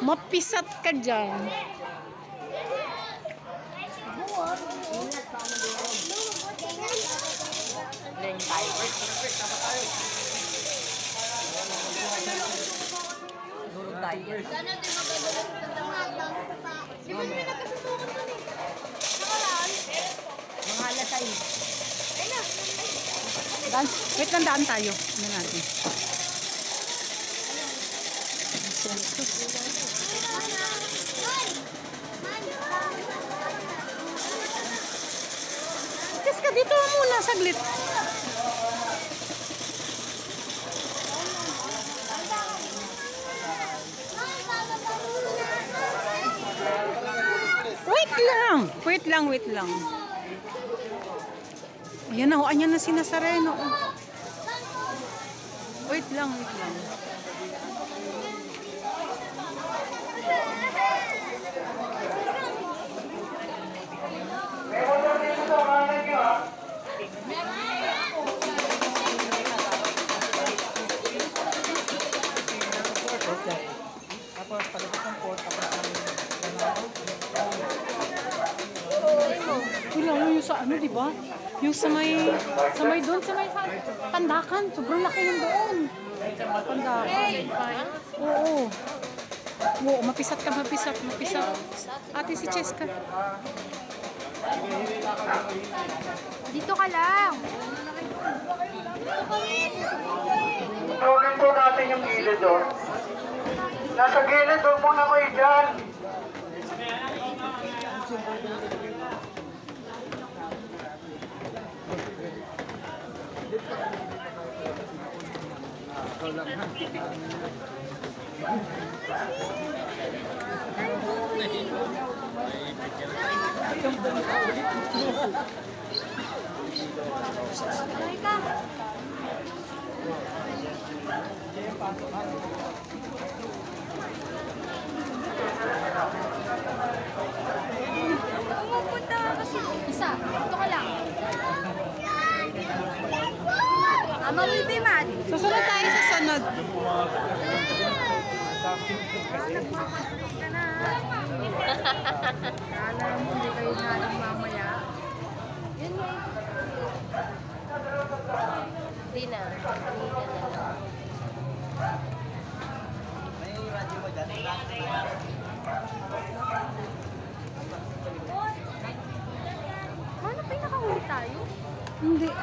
Mapisat ka dyan. Sana din magagalit sa tamatang. Di ba namin nagkasusukan nun eh? Nakalaan? Mga alasay. Ay na! Daan. Wait lang, daan tayo. Ano natin? Yes ka, dito muna, saglit. Wait lang. Ayan na, ayan na si Nazareno. Wait lang. Tapos palabas ng port, tapos Wala yung sa ano, di ba? Yung sa may doon, sa may Pandakan. Sobrang laki yung doon. Pandakan. Oo. Oo, mapisat. Ate si Cheska. Dito ka lang. Tugin po natin yung gilid doon. Nasa gilid, huwag muna kayo dyan. Pumunta kasi. Isa. Dito ka lang. Ama will be mad. Susunod tayo sa sunod. Kala mo, hindi kayo nalang mamaya. Yun nga. Hindi na. May radyo mo dyan. Paano pa yung nakahuli tayo? Hindi.